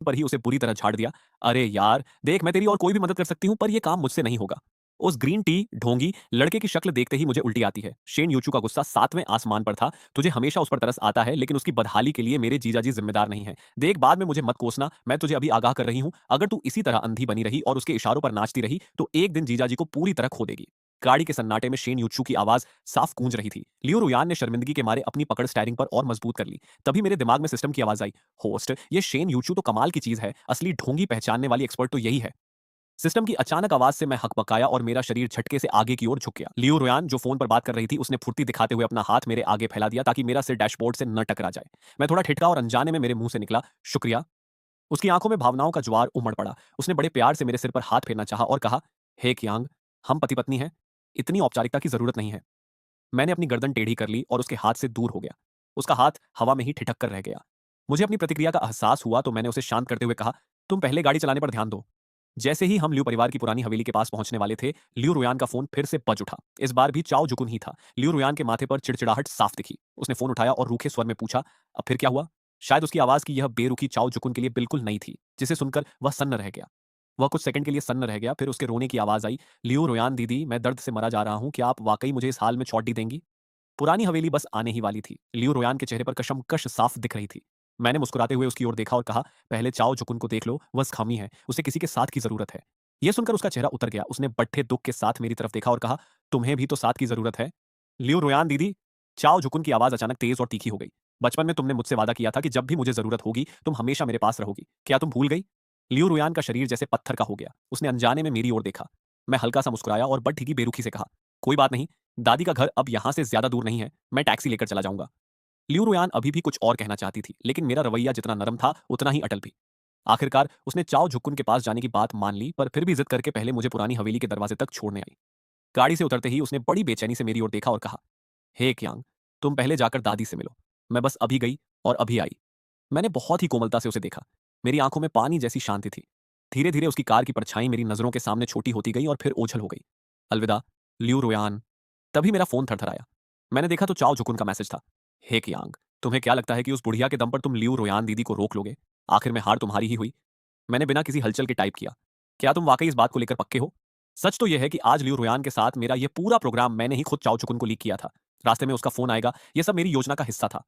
पर ही उसे बुरी तरह झाड़ दिया। अरे यार, देख मैं तेरी और कोई भी मदद कर सकती हूँ, पर यह काम मुझसे नहीं होगा। उस ग्रीन टी ढोंगी लड़के की शक्ल देखते ही मुझे उल्टी आती है। शेन यूचू का गुस्सा सातवें आसमान पर था। तुझे हमेशा उस पर तरस आता है, लेकिन उसकी बदहाली के लिए मेरे जीजाजी जिम्मेदार नहीं है। देख, बाद में मुझे मत कोसना, मैं तुझे अभी आगाह कर रही हूँ, अगर तू इसी तरह अंधी बनी रही और उसके इशारों पर नाचती रही तो एक दिन जीजाजी को पूरी तरह खो देगी। गाड़ी के सन्नाटे में शेन यूचू की आवाज साफ गूंज रही थी। लियो रुयान ने शर्मिंदगी के मारे अपनी पकड़ स्टीयरिंग पर और मजबूत कर ली। तभी मेरे दिमाग में सिस्टम की आवाज आई, होस्ट, ये शेन यूचू तो कमाल की चीज है, असली ढोंगी पहचानने वाली एक्सपर्ट तो यही है। सिस्टम की अचानक आवाज से मैं हकबकाया और मेरा शरीर झटके से आगे की ओर झुक गया। लियो रोयान जो फोन पर बात कर रही थी, उसने फुर्ती दिखाते हुए अपना हाथ मेरे आगे फैला दिया ताकि मेरा सिर डैशबोर्ड से न टकरा जाए। मैं थोड़ा ठिठका और अनजाने में मेरे मुंह से निकला, शुक्रिया। उसकी आंखों में भावनाओं का ज्वार उमड़ पड़ा। उसने बड़े प्यार से मेरे सिर पर हाथ फेरना चाहा और कहा, हे कियांग, हम पति पत्नी हैं, इतनी औपचारिकता की जरूरत नहीं है। मैंने अपनी गर्दन टेढ़ी कर ली और उसके हाथ से दूर हो गया। उसका हाथ हवा में ही ठिठक कर रह गया। मुझे अपनी प्रतिक्रिया का एहसास हुआ तो मैंने उसे शांत करते हुए कहा, तुम पहले गाड़ी चलाने पर ध्यान दो। जैसे ही हम लियू परिवार की पुरानी हवेली के पास पहुंचने वाले थे, लियू रुयान का फोन फिर से बज उठा। इस बार भी चाओ जुकुन ही था। लियू रुयान के माथे पर चिड़चिड़ाहट साफ दिखी। उसने फोन उठाया और रूखे स्वर में पूछा, अब फिर क्या हुआ? शायद उसकी आवाज की यह बेरुखी चाओ जुकुन के लिए बिल्कुल नई थी, जिसे सुनकर वह सन्न रह गया। वह कुछ सेकंड के लिए सन्न रह गया, फिर उसके रोने की आवाज आई, लियू रुयान दीदी, मैं दर्द से मरा जा रहा हूं, क्या आप वाकई मुझे इस हाल में छोड़ दी देंगी? पुरानी हवेली बस आने ही वाली थी। लियू रोयान के चेहरे पर कशमकश साफ दिख रही थी। मैंने मुस्कुराते हुए उसकी ओर देखा और कहा, पहले चाओ जुकुन को देख लो, वह खामी है, उसे किसी के साथ की जरूरत है। यह सुनकर उसका चेहरा उतर गया। उसने बट्ठे दुख के साथ मेरी तरफ देखा और कहा, तुम्हें भी तो साथ की जरूरत है। लियू रोयान दीदी। चाओ जुकुन की आवाज अचानक तेज और तीखी हो गई। बचपन में तुमने मुझसे वादा किया था कि जब भी मुझे जरूरत होगी तुम हमेशा मेरे पास रहोगी, क्या तुम भूल गई? लियू रोयान का शरीर जैसे पत्थर का हो गया। उसने अनजाने में मेरी ओर देखा। मैं हल्का सा मुस्कुराया और बड़ी की बेरुखी से कहा, कोई बात नहीं, दादी का घर अब यहां से ज्यादा दूर नहीं है, मैं टैक्सी लेकर चला जाऊंगा। लियू रुयान अभी भी कुछ और कहना चाहती थी, लेकिन मेरा रवैया जितना नरम था उतना ही अटल भी। आखिरकार उसने चाओ झुक्कुन के पास जाने की बात मान ली, पर फिर भी जिद करके पहले मुझे पुरानी हवेली के दरवाजे तक छोड़ने आई। गाड़ी से उतरते ही उसने बड़ी बेचैनी से मेरी ओर देखा और कहा, हे क्यांग, तुम पहले जाकर दादी से मिलो। मैं बस अभी गई और अभी आई। मैंने बहुत ही कोमलता से उसे देखा। मेरी आंखों में पानी जैसी शांति थी। धीरे धीरे उसकी कार की परछाई मेरी नजरों के सामने छोटी होती गई और फिर ओझल हो गई। अलविदा लियू रोयान। तभी मेरा फोन थरथराया। मैंने देखा तो चाओ जुकुन का मैसेज था, हे कियांग, तुम्हें क्या लगता है कि उस बुढ़िया के दम पर तुम लियू रोयान दीदी को रोक लोगे? आखिर में हार तुम्हारी ही हुई। मैंने बिना किसी हलचल के टाइप किया, क्या तुम वाकई इस बात को लेकर पक्के हो? सच तो यह है कि आज लियू रोयान के साथ मेरा यह पूरा प्रोग्राम मैंने ही खुद चाओ चुकुन को लीक किया था। रास्ते में उसका फोन आएगा, यह सब मेरी योजना का हिस्सा था।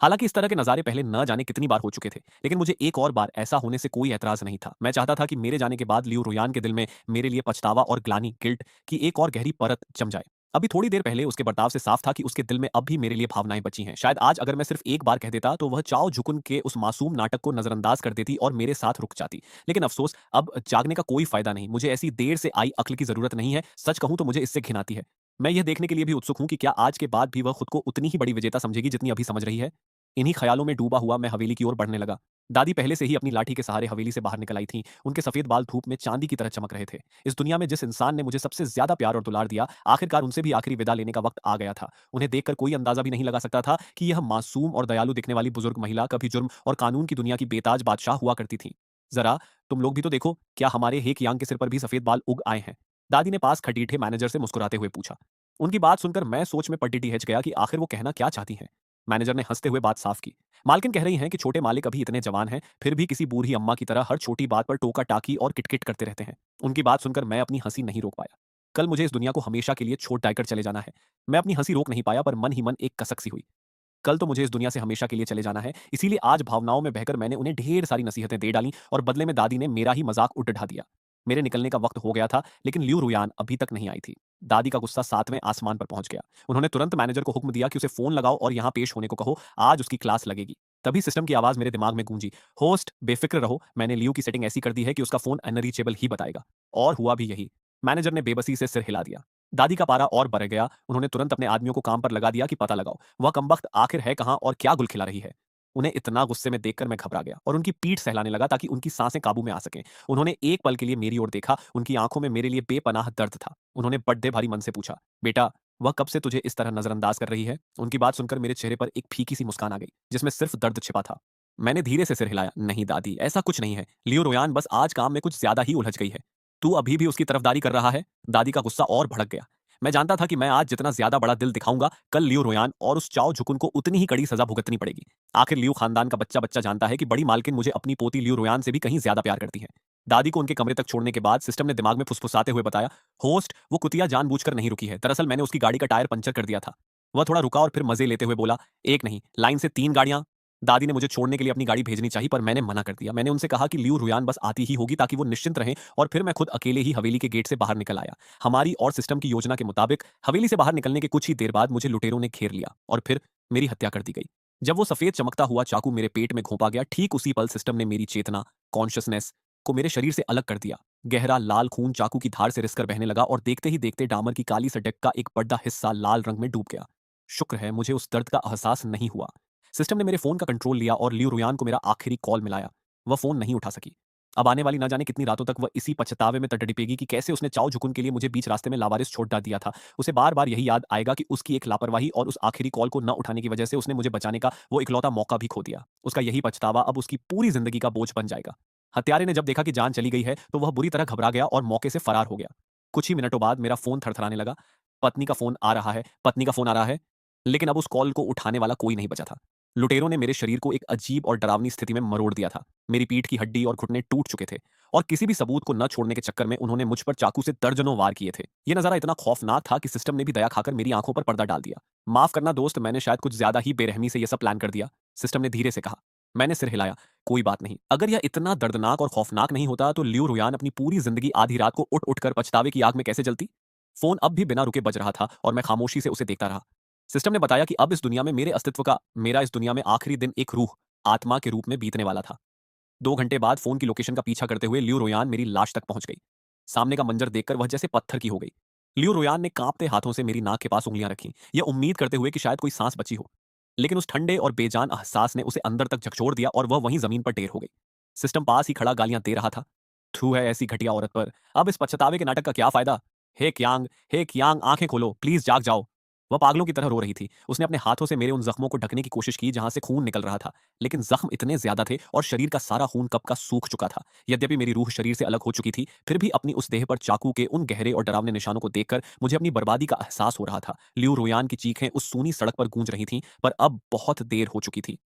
हालांकि इस तरह के नजारे पहले न जाने कितनी बार हो चुके थे, लेकिन मुझे एक और बार ऐसा होने से कोई एतराज नहीं था। मैं चाहता था कि मेरे जाने के बाद लियू रोयान के दिल में मेरे लिए पछतावा और ग्लानि, गिल्ट की एक और गहरी परत जम जाए। अभी थोड़ी देर पहले उसके बर्ताव से साफ था कि उसके दिल में अब भी मेरे लिए भावनाएं बची हैं। शायद आज अगर मैं सिर्फ एक बार कह देता तो वह चाओ झुकुन के उस मासूम नाटक को नजरअंदाज कर देती और मेरे साथ रुक जाती। लेकिन अफसोस, अब जागने का कोई फायदा नहीं। मुझे ऐसी देर से आई अक्ल की जरूरत नहीं है। सच कहूं तो मुझे इससे घिन आती है। मैं यह देखने के लिए भी उत्सुक हूं कि क्या आज के बाद भी वह खुद को उतनी ही बड़ी विजेता समझेगी जितनी अभी समझ रही है। इन्हीं ख्यालों में डूबा हुआ मैं हवेली की ओर बढ़ने लगा। दादी पहले से ही अपनी लाठी के सहारे हवेली से बाहर निकल आई थी। उनके सफेद बाल धूप में चांदी की तरह चमक रहे थे। इस दुनिया में जिस इंसान ने मुझे सबसे ज्यादा प्यार और दुलार दिया, आखिरकार उनसे भी आखिरी विदा लेने का वक्त आ गया था। उन्हें देखकर कोई अंदाजा भी नहीं लगा सकता था कि यह मासूम और दयालु दिखने वाली बुजुर्ग महिला कभी जुर्म और कानून की दुनिया की बेताज बादशाह हुआ करती थी। जरा तुम लोग भी तो देखो, क्या हमारे हेक यांग के सिर पर भी सफेद बाल उग आए हैं? दादी ने पास खटीठे मैनेजर से मुस्कुराते हुए पूछा। उनकी बात सुनकर मैं सोच में पट्टी हिच गया कि आखिर वो कहना क्या चाहती हैं। मैनेजर ने हंसते हुए बात साफ की। मालकिन कह रही हैं कि छोटे मालिक अभी इतने जवान हैं, फिर भी किसी बूढ़ी अम्मा की तरह हर छोटी बात पर टोका टाकी और किटकिट करते रहते हैं। उनकी बात सुनकर मैं अपनी हंसी नहीं रोक पाया। कल मुझे इस दुनिया को हमेशा के लिए छोड़ डालकर चले जाना है। मैं अपनी हंसी रोक नहीं पाया, पर मन ही मन एक कसक सी हुई। कल तो मुझे इस दुनिया से हमेशा के लिए चले जाना है, इसीलिए आज भावनाओं में बहकर मैंने उन्हें ढेर सारी नसीहतें दे डाली और बदले में दादी ने मेरा ही मजाक उड़ ढा दिया। मेरे निकलने का वक्त हो गया था, लेकिन लियू रुयान अभी तक नहीं आई थी। दादी का गुस्सा सातवें आसमान पर पहुंच गया। उन्होंने तुरंत मैनेजर को हुक्म दिया कि उसे फोन लगाओ और यहां पेश होने को कहो, आज उसकी क्लास लगेगी। तभी सिस्टम की आवाज मेरे दिमाग में गूंजी, होस्ट बेफिक्र रहो, मैंने लियू की सेटिंग ऐसी कर दी है कि उसका फोन अनरीचेबल ही बताएगा। और हुआ भी यही। मैनेजर ने बेबसी से सिर हिला दिया। दादी का पारा और बढ़ गया। उन्होंने तुरंत अपने आदमियों को काम पर लगा दिया कि पता लगाओ वह कमबख्त आखिर है कहां और क्या गुल खिला रही है। उन्हें इतना गुस्से में देखकर मैं घबरा गया और उनकी पीठ सहलाने लगा ताकि उनकी सांसें काबू में आ सकें। उन्होंने एक पल के लिए मेरी ओर देखा। उनकी आंखों में मेरे लिए बेपनाह दर्द था। उन्होंने बड़े भारी मन से पूछा, बेटा, वह कब से तुझे इस तरह नजरअंदाज कर रही है? उनकी बात सुनकर मेरे चेहरे पर एक फीकी सी मुस्कान आ गई, जिसमें सिर्फ दर्द छिपा था। मैंने धीरे से सिर हिलाया, नहीं दादी, ऐसा कुछ नहीं है। लियो रोयान बस आज काम में कुछ ज्यादा ही उलझ गई है। तू अभी भी उसकी तरफदारी कर रहा है? दादी का गुस्सा और भड़क गया। मैं जानता था कि मैं आज जितना ज्यादा बड़ा दिल दिखाऊंगा, कल लियो रोयान और उस चाओ झुकुन को उतनी ही कड़ी सजा भुगतनी पड़ेगी। आखिर लियो खानदान का बच्चा बच्चा जानता है कि बड़ी मालकिन मुझे अपनी पोती लियो रोयान से भी कहीं ज्यादा प्यार करती है। दादी को उनके कमरे तक छोड़ने के बाद सिस्टम ने दिमाग में फुसफुसाते हुए बताया, होस्ट, वो कुतिया जानबूझकर नहीं रुकी है। दरअसल मैंने उसकी गाड़ी का टायर पंचर कर दिया था। वह थोड़ा रुका और फिर मजे लेते हुए बोला, एक नहीं, लाइन से 3 गाड़ियां। दादी ने मुझे छोड़ने के लिए अपनी गाड़ी भेजनी चाहिए, पर मैंने मना कर दिया। मैंने उनसे कहा कि लियो रुयान बस आती ही होगी ताकि वो निश्चिंत रहें, और फिर मैं खुद अकेले ही हवेली के गेट से बाहर निकल आया। हमारी और सिस्टम की योजना के मुताबिक हवेली से बाहर निकलने के कुछ ही देर बाद मुझे लुटेरों ने घेर लिया और फिर मेरी हत्या कर दी गई। जब वो सफेद चमकता हुआ चाकू मेरे पेट में घोंपा गया, ठीक उसी पल सिस्टम ने मेरी चेतना, कॉन्शियसनेस को मेरे शरीर से अलग कर दिया। गहरा लाल खून चाकू की धार से रिसकर बहने लगा और देखते ही देखते डामर की काली सड़क का एक बड़ा हिस्सा लाल रंग में डूब गया। शुक्र है मुझे उस दर्द का एहसास नहीं हुआ। सिस्टम ने मेरे फोन का कंट्रोल लिया और लियो रुयान को मेरा आखिरी कॉल मिलाया। वह फोन नहीं उठा सकी। अब आने वाली ना जाने कितनी रातों तक वह इसी पछतावे में तड़पेगी कि कैसे उसने चाओ झुकुन के लिए मुझे बीच रास्ते में लावारिस छोड़ दिया था। उसे बार बार यही याद आएगा कि उसकी एक लापरवाही और उस आखिरी कॉल को न उठाने की वजह से उसने मुझे बचाने का वो इकलौता मौका भी खो दिया। उसका यही पछतावा अब उसकी पूरी जिंदगी का बोझ बन जाएगा। हत्यारे ने जब देखा कि जान चली गई है तो वह बुरी तरह घबरा गया और मौके से फरार हो गया। कुछ ही मिनटों बाद मेरा फोन थरथराने लगा। पत्नी का फोन आ रहा है, पत्नी का फोन आ रहा है, लेकिन अब उस कॉल को उठाने वाला कोई नहीं बचा था। लुटेरों ने मेरे शरीर को एक अजीब और डरावनी स्थिति में मरोड़ दिया था। मेरी पीठ की हड्डी और घुटने टूट चुके थे और किसी भी सबूत को न छोड़ने के चक्कर में उन्होंने मुझ पर चाकू से दर्जनों वार किए थे। यह नजारा इतना खौफनाक था कि सिस्टम ने भी दया खाकर मेरी आंखों पर पर्दा डाल दिया। माफ करना दोस्त, मैंने शायद कुछ ज्यादा ही बेरहमी से यह सब प्लान कर दिया, सिस्टम ने धीरे से कहा। मैंने सिर हिलाया। कोई बात नहीं, अगर यह इतना दर्दनाक और खौफनाक नहीं होता तो लियो रुयान अपनी पूरी जिंदगी आधी रात को उठ उठकर पछतावे की आग में कैसे जलती। फोन अब भी बिना रुके बज रहा था और मैं खामोशी से उसे देखता रहा। सिस्टम ने बताया कि अब इस दुनिया में मेरे अस्तित्व का, मेरा इस दुनिया में आखिरी दिन एक रूह, आत्मा के रूप में बीतने वाला था। 2 घंटे बाद फोन की लोकेशन का पीछा करते हुए लियो रोयान मेरी लाश तक पहुंच गई। सामने का मंजर देखकर वह जैसे पत्थर की हो गई। लियो रोयान ने कांपते हाथों से मेरी नाक के पास उंगलियां रखी, यह उम्मीद करते हुए कि शायद कोई सांस बची हो। लेकिन उस ठंडे और बेजान एहसास ने उसे अंदर तक झकझोर दिया और वह वहीं जमीन पर ढेर हो गई। सिस्टम पास ही खड़ा गालियां दे रहा था। थू है ऐसी घटिया औरत पर, अब इस पछतावे के नाटक का क्या फायदा। हे क्यांग, आंखें खोलो, प्लीज जाग जाओ। वह पागलों की तरह रो रही थी। उसने अपने हाथों से मेरे उन जख्मों को ढकने की कोशिश की जहां से खून निकल रहा था, लेकिन जख्म इतने ज्यादा थे और शरीर का सारा खून कब का सूख चुका था। यद्यपि मेरी रूह शरीर से अलग हो चुकी थी, फिर भी अपनी उस देह पर चाकू के उन गहरे और डरावने निशानों को देखकर मुझे अपनी बर्बादी का एहसास हो रहा था। लियो रोयान की चीखें उस सूनी सड़क पर गूंज रही थीं, पर अब बहुत देर हो चुकी थी।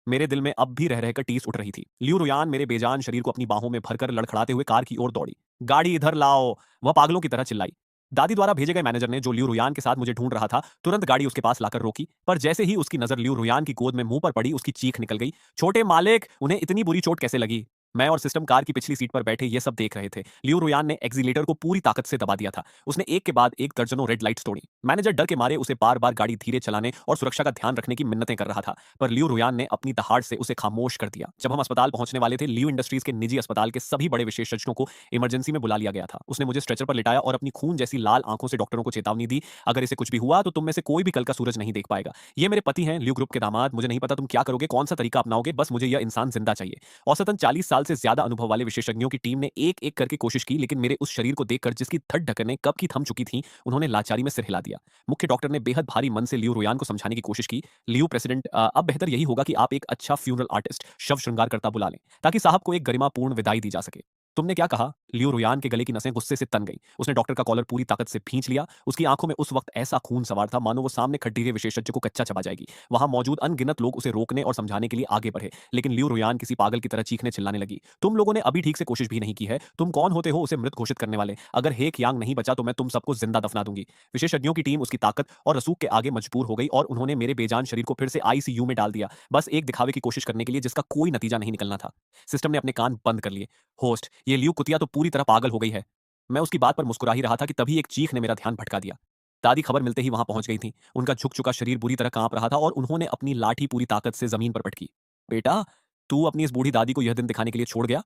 मेरे दिल में अब भी रह रहकर टीस उठ रही थी। लियो रुयान मेरे बेजान शरीर को अपनी बाहों में भरकर लड़खड़ाते हुए कार की ओर दौड़ी। गाड़ी इधर लाओ, वह पागलों की तरह चिल्लाई। दादी द्वारा भेजे गए मैनेजर ने, जो लियो रुयान के साथ मुझे ढूंढ रहा था, तुरंत गाड़ी उसके पास लाकर रोकी, पर जैसे ही उसकी नजर लियो रुयान की गोद में मुंह पर पड़ी, उसकी चीख निकल गई। छोटे मालिक, उन्हें इतनी बुरी चोट कैसे लगी। मैं और सिस्टम कार की पिछली सीट पर बैठे ये सब देख रहे थे। लियो रुयान ने एक्सीलेटर को पूरी ताकत से दबा दिया था। उसने एक के बाद एक दर्जनों रेड लाइट्स तोड़ी। मैनेजर डर के मारे उसे बार बार गाड़ी धीरे चलाने और सुरक्षा का ध्यान रखने की मिन्नतें कर रहा था, पर लियो रुयान ने अपनी दहाड़ से उसे खामोश कर दिया। जब हम अस्पताल पहुंचने वाले थे, लियो इंडस्ट्रीज के निजी अस्पताल के सभी बड़े विशेषज्ञों को इमरजेंसी में बुला लिया गया था। उसने मुझे स्ट्रेचर पर लिटाया और अपनी खून जैसी लाल आंखों से डॉक्टरों को चेतावनी दी, अगर इसे कुछ भी हुआ तो तुम में से कोई भी कल का सूरज नहीं देख पाएगा। ये मेरे पति हैं, लियो ग्रुप के दामाद। मुझे नहीं पता तुम क्या करोगे, कौन सा तरीका अपनाओगे, बस मुझे यह इंसान जिंदा चाहिए। औसतन 40 साल से ज्यादा अनुभव वाले विशेषज्ञों की टीम ने एक एक करके कोशिश की, लेकिन मेरे उस शरीर को देखकर जिसकी धड़ ढकने कब की थम चुकी थी, उन्होंने लाचारी में सिर हिला दिया। मुख्य डॉक्टर ने बेहद भारी मन से लियो रोयान को समझाने की कोशिश की। लियो प्रेसिडेंट, अब बेहतर यही होगा कि आप एक अच्छा फ्यूनरल आर्टिस्ट, शव श्रृंगारकर्ता बुला लें, ताकि साहब को एक गरिमापूर्ण विदाई दी जा सके। तुमने क्या कहा। लियो रोयान के गले की नसें गुस्से से तन गई। उसने डॉक्टर का कॉलर पूरी ताकत से खींच लिया। उसकी आंखों में उस वक्त ऐसा खून सवार था मानो वो सामने खड़े हुए विशेषज्ञ को कच्चा चबा जाएगी। वहां मौजूद अनगिनत लोग उसे रोकने और समझाने के लिए आगे बढ़े, लेकिन लियो रोयान किसी पागल की तरह चीखने चिल्लाने लगी। तुम लोगों ने अभी ठीक से कोशिश भी नहीं की है। तुम कौन होते हो उसे मृत घोषित करने वाले। अगर हेक यांग नहीं बचा तो मैं तुम सबको जिंदा दफना दूंगी। विशेषज्ञों की टीम उसकी ताकत और रसूख के आगे मजबूर हो गई और उन्होंने मेरे बेजान शरीर को फिर से आईसीयू में डाल दिया, बस एक दिखावे की कोशिश करने के लिए जिसका कोई नतीजा नहीं निकलना था। सिस्टम ने अपने कान बंद कर लिए। होस्ट, ये लियो कुतिया तो पूरी तरह पागल हो गई है। मैं उसकी बात पर मुस्कुरा ही रहा था कि तभी एक चीख ने मेरा ध्यान भटका दिया। दादी खबर मिलते ही वहां पहुंच गई थी। उनका झुक चुका शरीर बुरी तरह कांप रहा था और उन्होंने अपनी लाठी पूरी ताकत से जमीन पर पटकी। बेटा, तू अपनी इस बूढ़ी दादी को यह दिन दिखाने के लिए छोड़ गया।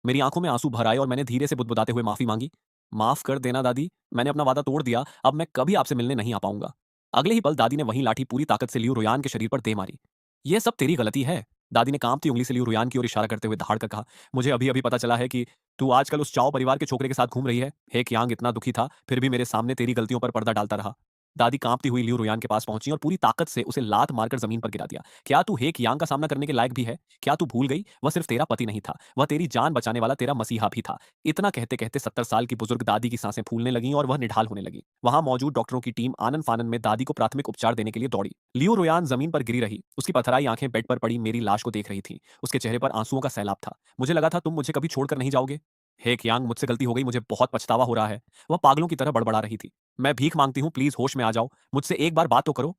मेरी आंखों में आंसू भर आए और मैंने धीरे से बुदबुदाते हुए माफी मांगी। माफ कर देना दादी, मैंने अपना वादा तोड़ दिया, अब मैं कभी आपसे मिलने नहीं आ पाऊंगा। अगले ही पल दादी ने वही लाठी पूरी ताकत से लियो रुयान के शरीर पर दे मारी। यह सब तेरी गलती है, दादी ने कांपती उंगली से लियो रुयान की ओर इशारा करते हुए दहाड़ कर कहा। मुझे अभी अभी पता चला है कि तू आजकल उस चाओ परिवार के छोकरे के साथ घूम रही है। हे कियांग इतना दुखी था, फिर भी मेरे सामने तेरी गलतियों पर पर्दा डालता रहा। दादी कांपती हुई लियू रुयान के पास पहुंची और पूरी ताकत से उसे लात मारकर जमीन पर गिरा दिया। क्या तू हेक यांग का सामना करने के लायक भी है? क्या तू भूल गई? वह सिर्फ तेरा पति नहीं था, वह तेरी जान बचाने वाला तेरा मसीहा भी था। इतना कहते कहते 70 साल की बुजुर्ग दादी की सांसें फूलने लगीं और वह निढाल होने लगी। वहां मौजूद डॉक्टरों की टीम आनन फानन में दादी को प्राथमिक उपचार देने के लिए दौड़ी। लियू रुयान जमीन पर गिरी रही, उसकी पथराई आंखें बेड पर पड़ी मेरी लाश को देख रही थी। उसके चेहरे पर आंसुओं का सैलाब था। मुझे लगा था तुम मुझे कभी छोड़कर नहीं जाओगे। हेक यांग, मुझसे गलती हो गई, मुझे बहुत पछतावा हो रहा है। वह पागलों की तरह बड़बड़ा रही थी। मैं भीख मांगती हूँ, प्लीज होश में आ जाओ, मुझसे एक बार बात तो करो।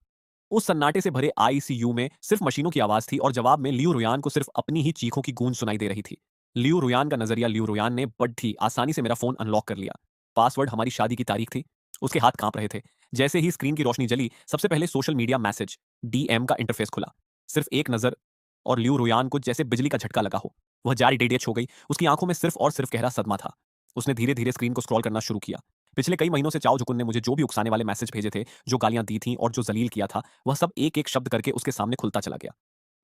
उस सन्नाटे से भरे आईसीयू में सिर्फ मशीनों की आवाज थी और जवाब में लियू रुयान को सिर्फ अपनी ही चीखों की गूंज सुनाई दे रही थी। लियू रुयान का नजरिया, लियू रुयान ने बड़ी आसानी से मेरा फोन अनलॉक कर लिया। पासवर्ड हमारी शादी की तारीख थी। उसके हाथ कांप रहे थे। जैसे ही स्क्रीन की रोशनी जली, सबसे पहले सोशल मीडिया मैसेज डीएम का इंटरफेस खुला। सिर्फ एक नजर और लियू रुयान को जैसे बिजली का झटका लगा हो। वह जारी डेडियच हो गई। उसकी आंखों में सिर्फ और सिर्फ गहरा सदमा था। उसने धीरे धीरे स्क्रीन को स्क्रॉल करना शुरू किया। पिछले कई महीनों से चाओ जुकुन ने मुझे जो भी उकसाने वाले मैसेज भेजे थे, जो गालियां दी थीं और जो जलील किया था, वह सब एक एक शब्द करके उसके सामने खुलता चला गया।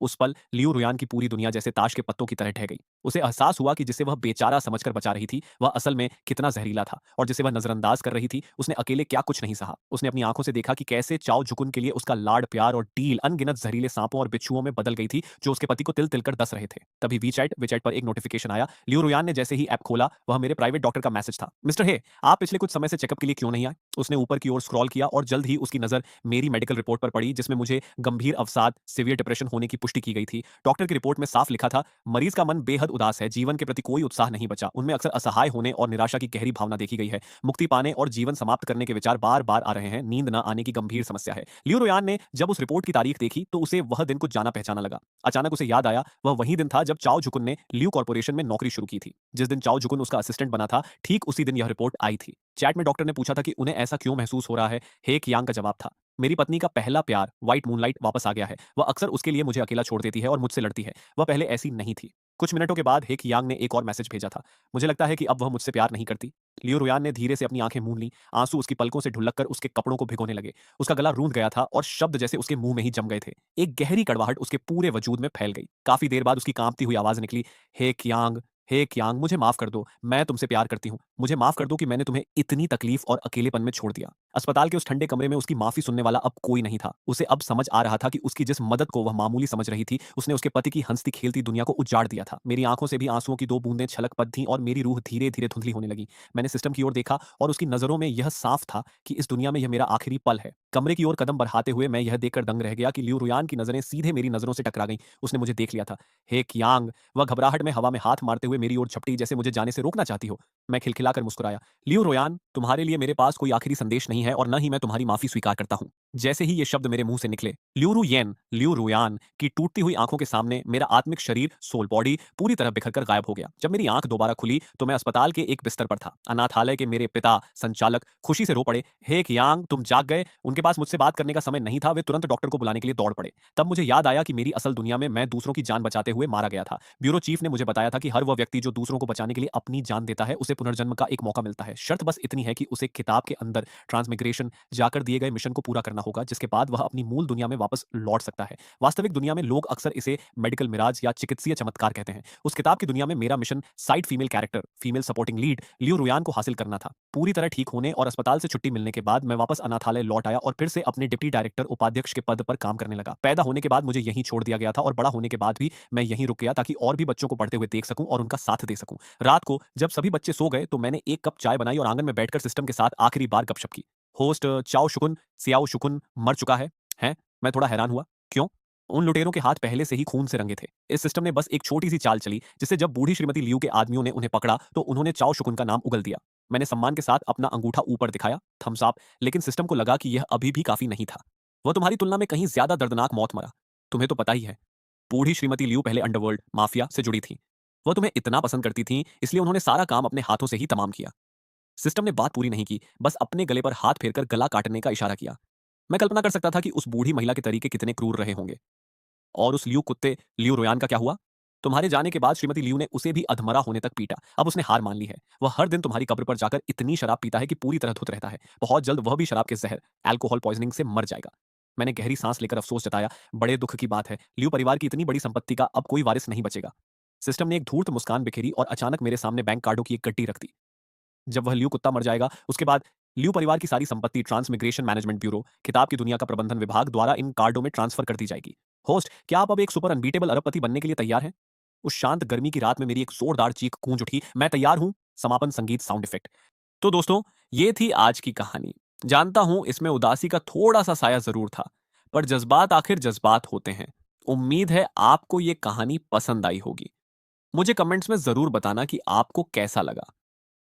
उस पल लियू रुयान की पूरी दुनिया जैसे ताश के पत्तों की तरह ढह गई। उसे एहसास हुआ कि जिसे वह बेचारा समझकर बचा रही थी, वह असल में कितना जहरीला था, और जिसे वह नजरअंदाज कर रही थी, उसने अकेले क्या कुछ नहीं सहा। उसने अपनी आंखों से देखा कि कैसे चाओ जुकुन के लिए उसका लाड प्यार और डील अनगिनत जहरीले सांपों और बिच्छुओं में बदल गई थी, जो उसके पति को तिल तिल कर डस रहे थे। तभी वीचैट विचैट पर एक नोटिफिकेशन आया। लियू रुयान ने जैसे ही ऐप खोला, वह मेरे प्राइवेट डॉक्टर का मैसेज था। मिस्टर हे, आप पिछले कुछ समय से चेकअप के लिए क्यों नहीं आए? उसने ऊपर की ओर स्क्रॉल किया और जल्द ही उसकी नजर मेरी मेडिकल रिपोर्ट पर पड़ी, जिसमें मुझे गंभीर अवसाद, सीवियर डिप्रेशन होने की पुष्टि की गई थी। डॉक्टर की रिपोर्ट में साफ लिखा था, मरीज का मन बेहद उदास है, जीवन के प्रति कोई उत्साह नहीं बचा, उनमें अक्सर असहाय होने और निराशा की गहरी भावना देखी गई है। मुक्ति पाने और जीवन समाप्त करने के विचार बार बार आ रहे हैं, नींद न आने की गंभीर समस्या है। लियो रोयान ने जब उस रिपोर्ट की तारीख देखी तो उसे वह दिन कुछ जाना पहचाना लगा। अचानक उसे याद आया, वह वही दिन था जब चाओ जुकुन ने लियो कॉर्पोरेशन में नौकरी शुरू की थी। जिस दिन चाओ जुकुन उसका असिस्टेंट बना था, ठीक उसी दिन यह रिपोर्ट आई थी। चैट में डॉक्टर ने पूछा था कि उन्हें ऐसा क्यों महसूस हो रहा है। हेक यांग का जवाब था, मेरी पत्नी का पहला प्यार व्हाइट मूनलाइट वापस आ गया है। वह अक्सर उसके लिए मुझे अकेला छोड़ देती है और मुझसे लड़ती है। वह पहले ऐसी नहीं थी। कुछ मिनटों के बाद हेक यांग ने एक और मैसेज भेजा था, मुझे लगता है कि अब वह मुझसे प्यार नहीं करती। लियो रुयान ने धीरे से अपनी आंखें मूंद ली। आंसू उसकी पलकों से ढुलक कर उसके कपड़ों को भिगोने लगे। उसका गला रूंध गया था और शब्द जैसे उसके मुंह में ही जम गए थे। एक गहरी कड़वाहट उसके पूरे वजूद में फैल गई। काफी देर बाद उसकी कांपती हुई आवाज निकली, हेक यांग, हेक यांग, मुझे माफ कर दो, मैं तुमसे प्यार करती हूँ। मुझे माफ कर दो कि मैंने तुम्हें इतनी तकलीफ और अकेलेपन में छोड़ दिया। अस्पताल के उस ठंडे कमरे में उसकी माफी सुनने वाला अब कोई नहीं था। उसे अब समझ आ रहा था कि उसकी जिस मदद को वह मामूली समझ रही थी, उसने उसके पति की हंसती खेलती दुनिया को उजाड़ दिया था। मेरी आंखों से भी आंसुओं की दो बूंदें छलक पड़ थीं और मेरी रूह धीरे धीरे धुंधली होने लगी। मैंने सिस्टम की ओर देखा और उसकी नजरों में यह साफ था कि इस दुनिया में यह मेरा आखिरी पल है। कमरे की ओर कदम बढ़ाते हुए मैं यह देखकर दंग रह गया कि लियू रुयान की नजरें सीधे मेरी नजरों से टकरा गईं। उसने मुझे देख लिया था। हेक यांग, वह घबराहट में हवा में हाथ मारते हुए मेरी ओर झपटी, जैसे मुझे जाने से रोकना चाहती हो। मैं खिलखिलाकर मुस्कुराया। लियू रोयान, तुम्हारे लिए मेरे पास कोई आखिरी संदेश नहीं है और न ही मैं तुम्हारी माफी स्वीकार करता हूं। जैसे ही ये शब्द मेरे मुंह से निकले, ल्यूरू येन, लियू रुयान की टूटती हुई आंखों के सामने मेरा आत्मिक शरीर, सोल बॉडी पूरी तरह बिखरकर गायब हो गया। जब मेरी आंख दोबारा खुली तो मैं अस्पताल के एक बिस्तर पर था। अनाथालय के मेरे पिता संचालक खुशी से रो पड़े, हेक यांग, तुम जाग गए। उनके पास मुझसे बात करने का समय नहीं था। वे तुरंत डॉक्टर को बुलाने के लिए दौड़ पड़े। तब मुझे याद आया कि मेरी असल दुनिया में मैं दूसरों की जान बचाते हुए मारा गया था। ब्यूरो चीफ ने मुझे बताया था कि हर वह व्यक्ति जो दूसरों को बचाने के लिए अपनी जान देता है, उसे पुनर्जन्म का एक मौका मिलता है। शर्त बस इतनी है कि उसे किताब के अंदर ट्रांसमिग्रेशन जाकर दिए गए मिशन को पूरा करना होगा, जिसके बाद वह अपनी मूल दुनिया में वापस लौट सकता है। वास्तविक दुनिया में लोग अक्सर इसे मेडिकल मिराज या चिकित्सीय चमत्कार कहते हैं। उस किताब की दुनिया में मेरा mission side female character, female supporting lead Liu Ruyan को हासिल करना था। पूरी तरह ठीक होने और अस्पताल से छुट्टी मिलने के बाद मैं वापस अनाथालय लौट आया और फिर से अपने डिप्टी डायरेक्टर उपाध्यक्ष के पद पर काम करने लगा। पैदा होने के बाद मुझे यहीं छोड़ दिया गया था और बड़ा होने के बाद भी मैं यहीं रुक गया, ताकि और भी बच्चों को पढ़ते हुए देख सकूं और उनका साथ दे सकूं। रात को जब सभी बच्चे सो गए तो मैंने एक कप चाय बनाई और आंगन में बैठकर सिस्टम के साथ आखिरी बार गपशप की। होस्ट चाओ शुकुन, सियाओ शुकुन मर चुका है। हैं? मैं थोड़ा हैरान हुआ। क्यों? उन लुटेरों के हाथ पहले से ही खून से रंगे थे। इस सिस्टम ने बस एक छोटी सी चाल चली, जिससे जब बूढ़ी श्रीमती लियू के आदमियों ने उन्हें पकड़ा तो उन्होंने चाओ शुकुन का नाम उगल दिया। मैंने सम्मान के साथ अपना अंगूठा ऊपर दिखाया, थम्स अप, लेकिन सिस्टम को लगा कि यह अभी भी काफी नहीं था। वह तुम्हारी तुलना में कहीं ज्यादा दर्दनाक मौत मरा। तुम्हें तो पता ही है, बूढ़ी श्रीमती लियू पहले अंडरवर्ल्ड माफिया से जुड़ी थी। वह तुम्हें इतना पसंद करती थी, इसलिए उन्होंने सारा काम अपने हाथों से ही तमाम किया। सिस्टम ने बात पूरी नहीं की, बस अपने गले पर हाथ फेरकर गला काटने का इशारा किया। मैं कल्पना कर सकता था कि उस बूढ़ी महिला के तरीके कितने क्रूर रहे होंगे। और उस लियू कुत्ते लियू रोयान का क्या हुआ? तुम्हारे जाने के बाद श्रीमती लियू ने उसे भी अधमरा होने तक पीटा। अब उसने हार मान ली है। वह हर दिन तुम्हारी कब्र पर जाकर इतनी शराब पीता है कि पूरी तरह धुत रहता है। बहुत जल्द वह भी शराब के जहर, अल्कोहल पॉइजनिंग से मर जाएगा। मैंने गहरी सांस लेकर अफसोस जताया। बड़े दुख की बात है, लियू परिवार की इतनी बड़ी संपत्ति का अब कोई वारिस नहीं बचेगा। सिस्टम ने एक धूर्त मुस्कान बिखेरी और अचानक मेरे सामने बैंक कार्डों की एक गड्डी रख दी। जब वह लियू कुत्ता मर जाएगा, उसके बाद लियू परिवार की सारी संपत्ति ट्रांसमिग्रेशन मैनेजमेंट ब्यूरो, किताब की दुनिया का प्रबंधन विभाग द्वारा इन कार्डों में ट्रांसफर कर दी जाएगी। होस्ट, क्या आप अब एक सुपर अनबीटेबल अरबपति बनने के लिए तैयार हैं? उस शांत गर्मी की रात में मेरी एक जोरदार चीख गूंज उठी, मैं तैयार हूं। समापन संगीत साउंड इफेक्ट। तो दोस्तों, ये थी आज की कहानी। जानता हूं इसमें उदासी का थोड़ा सा साया जरूर था, पर जज्बात आखिर जज्बात होते हैं। उम्मीद है आपको ये कहानी पसंद आई होगी। मुझे कमेंट्स में जरूर बताना कि आपको कैसा लगा।